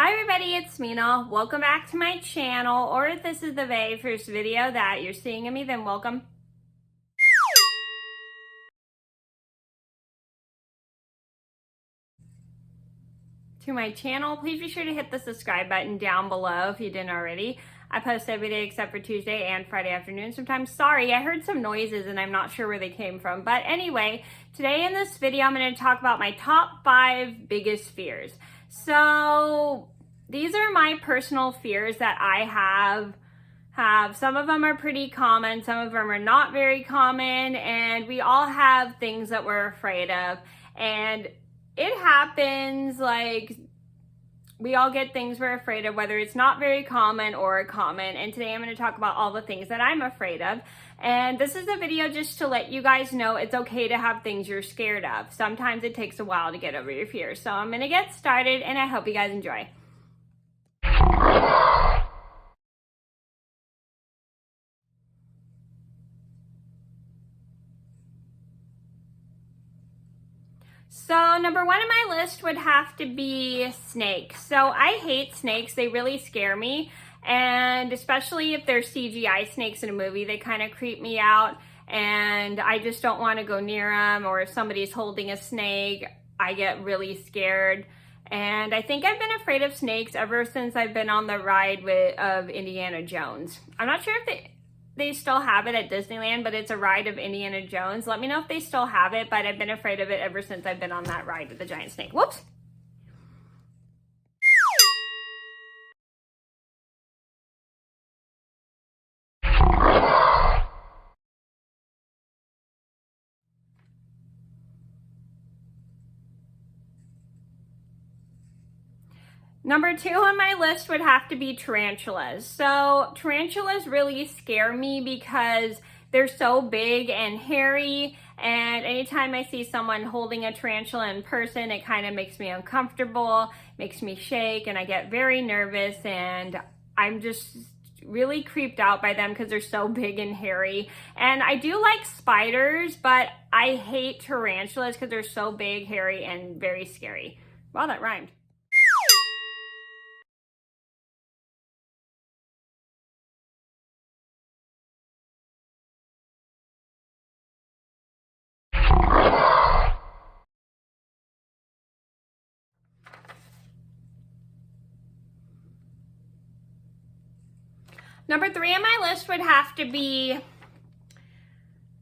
Hi everybody, it's Mena. Welcome back to my channel, or if this is the very first video that you're seeing of me, then welcome. To my channel. Please be sure to hit the subscribe button down below if you didn't already. I post every day except for Tuesday and Friday afternoon sometimes. Sorry, I heard some noises and I'm not sure where they came from. But anyway, today in this video, I'm going to talk about my top 5 biggest fears. So these are my personal fears that I have. Some of them are pretty common, some of them are not very common, and we all have things that we're afraid of. And it happens, like, we all get things we're afraid of, whether it's not very common or common. And today I'm going to talk about all the things that I'm afraid of. And this is a video just to let you guys know it's okay to have things you're scared of. Sometimes it takes a while to get over your fears. So I'm going to get started, and I hope you guys enjoy. So number 1 on my list would have to be snakes. So I hate snakes. They really scare me. And especially if they're CGI snakes in a movie, they kind of creep me out. And I just don't want to go near them. Or if somebody's holding a snake, I get really scared. And I think I've been afraid of snakes ever since I've been on the ride of Indiana Jones. I'm not sure if they still have it at Disneyland, but it's a ride of Indiana Jones. Let me know if they still have it, but I've been afraid of it ever since I've been on that ride with the giant snake. Whoops. Number 2 on my list would have to be tarantulas. So tarantulas really scare me because they're so big and hairy, and anytime I see someone holding a tarantula in person, it kind of makes me uncomfortable, makes me shake, and I get very nervous, and I'm just really creeped out by them because they're so big and hairy. And I do like spiders, but I hate tarantulas because they're so big, hairy, and very scary. Wow, that rhymed. Number 3 on my list would have to be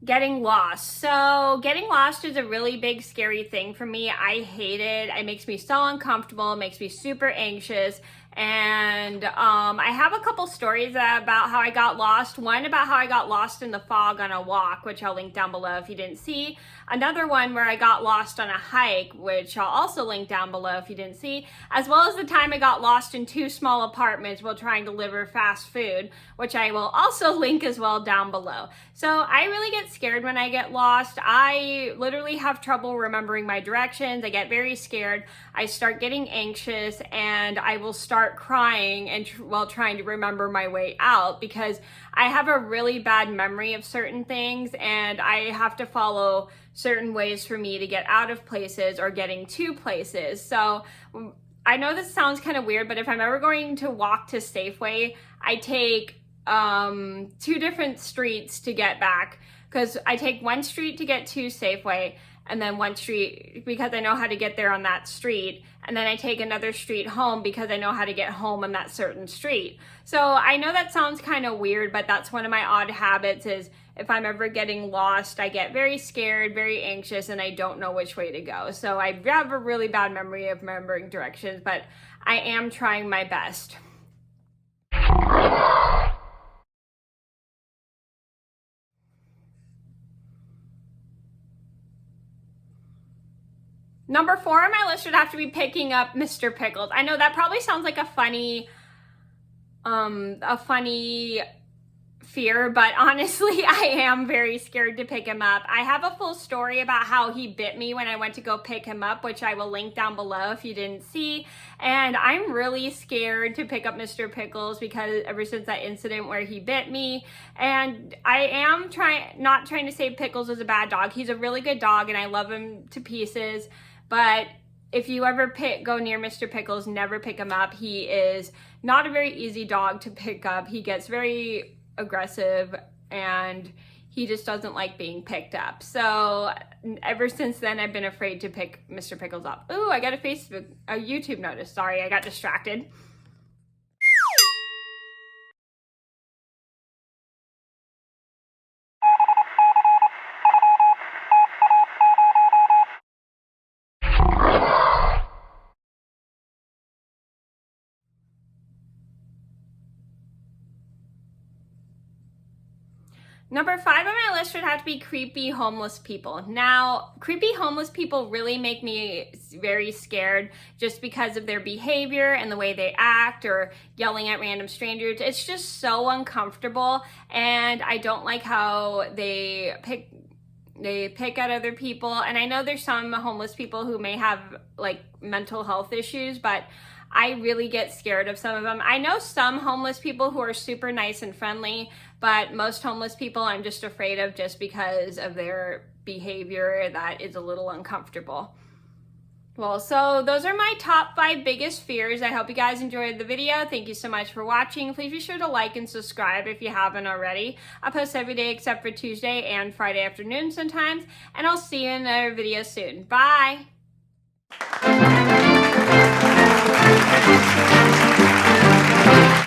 getting lost. So getting lost is a really big, scary thing for me. I hate it. It makes me so uncomfortable. It makes me super anxious. And I have a couple stories about how I got lost. One about how I got lost in the fog on a walk, which I'll link down below if you didn't see. Another one where I got lost on a hike, which I'll also link down below if you didn't see. As well as the time I got lost in 2 small apartments while trying to deliver fast food, which I will also link as well down below. So I really get scared when I get lost. I literally have trouble remembering my directions. I get very scared. I start getting anxious, and I will start crying and while trying to remember my way out because I have a really bad memory of certain things, and I have to follow certain ways for me to get out of places or getting to places. So I know this sounds kind of weird, but if I'm ever going to walk to Safeway, I take 2 different streets to get back, because I take one street to get to Safeway, and then one street because I know how to get there on that street, and then I take another street home because I know how to get home on that certain street. So I know that sounds kind of weird, but that's one of my odd habits is if I'm ever getting lost, I get very scared, very anxious, and I don't know which way to go. So I have a really bad memory of remembering directions, but I am trying my best. Number 4 on my list would have to be picking up Mr. Pickles. I know that probably sounds like a funny fear, but honestly, I am very scared to pick him up. I have a full story about how he bit me when I went to go pick him up, which I will link down below if you didn't see. And I'm really scared to pick up Mr. Pickles because ever since that incident where he bit me, and I am not trying to say Pickles is a bad dog. He's a really good dog and I love him to pieces, but if you ever go near Mr. Pickles, never pick him up. He is not a very easy dog to pick up. He gets very aggressive and he just doesn't like being picked up. So ever since then, I've been afraid to pick Mr. Pickles up. Ooh, I got a YouTube notice. Sorry, I got distracted. Number 5 on my list would have to be creepy homeless people. Now, creepy homeless people really make me very scared just because of their behavior and the way they act or yelling at random strangers. It's just so uncomfortable, and I don't like how they pick at other people. And I know there's some homeless people who may have like mental health issues, but I really get scared of some of them. I know some homeless people who are super nice and friendly, but most homeless people I'm just afraid of just because of their behavior that is a little uncomfortable. Well, so those are my top 5 biggest fears. I hope you guys enjoyed the video. Thank you so much for watching. Please be sure to like and subscribe if you haven't already. I post every day except for Tuesday and Friday afternoon sometimes, and I'll see you in another video soon. Bye!